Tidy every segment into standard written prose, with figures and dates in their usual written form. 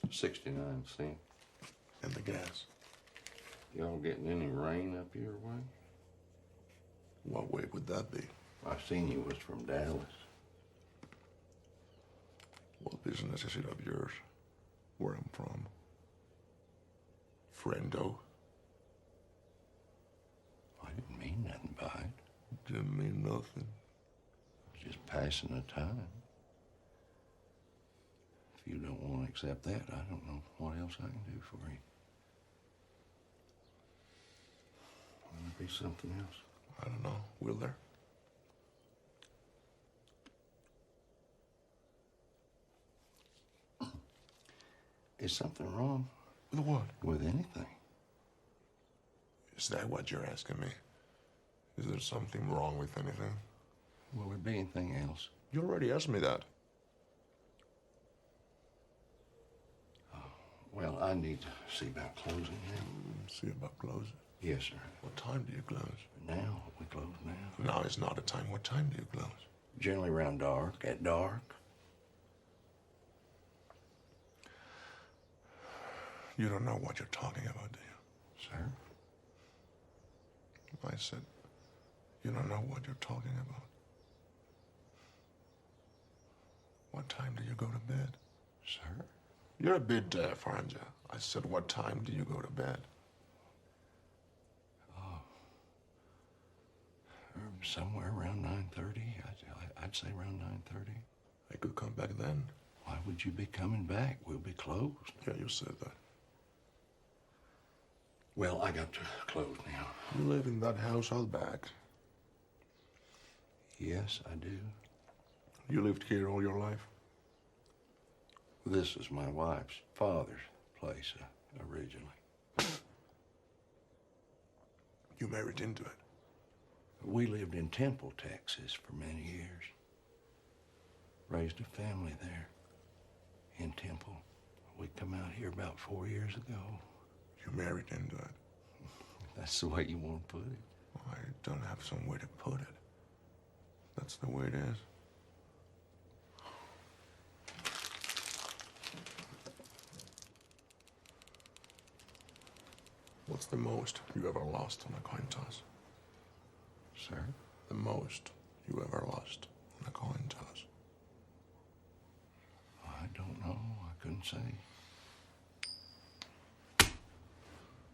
69 cents. And the gas. Y'all getting any rain up your way? What way would that be? I seen you was from Dallas. What business is it of yours? Where I'm from? Friendo? I didn't mean nothing by it. Didn't mean nothing. Just passing the time. If you don't want to accept that, I don't know what else I can do for you. Will there be something else? I don't know. Will there? Is something wrong? With what? With anything. Is that what you're asking me? Is there something wrong with anything? Will there be anything else? You already asked me that. Well, I need to see about closing now. See about closing? Yes, sir. What time do you close? Now, we close now. Now is not a time. What time do you close? Generally around dark, at dark. You don't know what you're talking about, do you? Sir? I said, you don't know what you're talking about. What time do you go to bed? Sir? You're a bit deaf, aren't you? I said, what time do you go to bed? Somewhere around 9:30. I'd say around 9:30. I could come back then. Why would you be coming back? We'll be closed. Yeah, you said that. Well, I got to close now. You live in that house out back. Yes, I do. You lived here all your life? This is my wife's father's place originally. You married into it? We lived in Temple, Texas for many years. Raised a family there in Temple. We come out here about 4 years ago. You married into it? That's the way you want to put it. I don't have some way to put it. That's the way it is. What's the most you ever lost on a coin toss? Sir? The most you ever lost on a coin toss? I don't know. I couldn't say.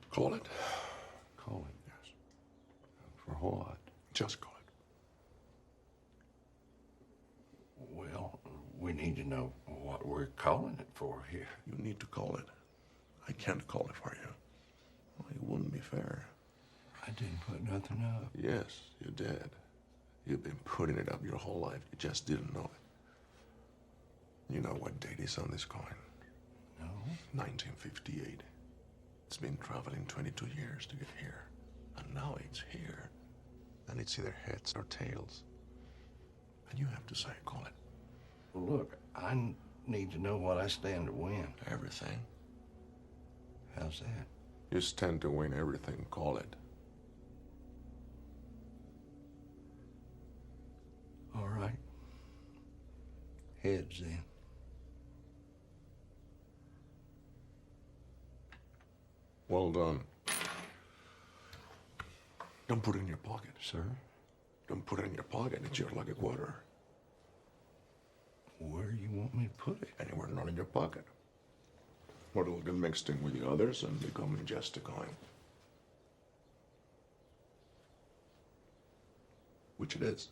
Call it. Call it. Yes. For what? Just call it. Well, we need to know what we're calling it for here. You need to call it. I can't call it for you. Well, it wouldn't be fair. I didn't put nothing up. Yes, you did. You've been putting it up your whole life. You just didn't know it. You know what date is on this coin? No. 1958. It's been traveling 22 years to get here. And now it's here. And it's either heads or tails. And you have to say, call it. Well, look, I need to know what I stand to win. Everything. How's that? You stand to win everything, call it. All right. Heads, then. Well done. Don't put it in your pocket. Sir? Don't put it in your pocket. It's your lucky quarter. Where do you want me to put it? Anywhere not in your pocket. Or it'll get mixed in with the others and become just a coin. Which it is.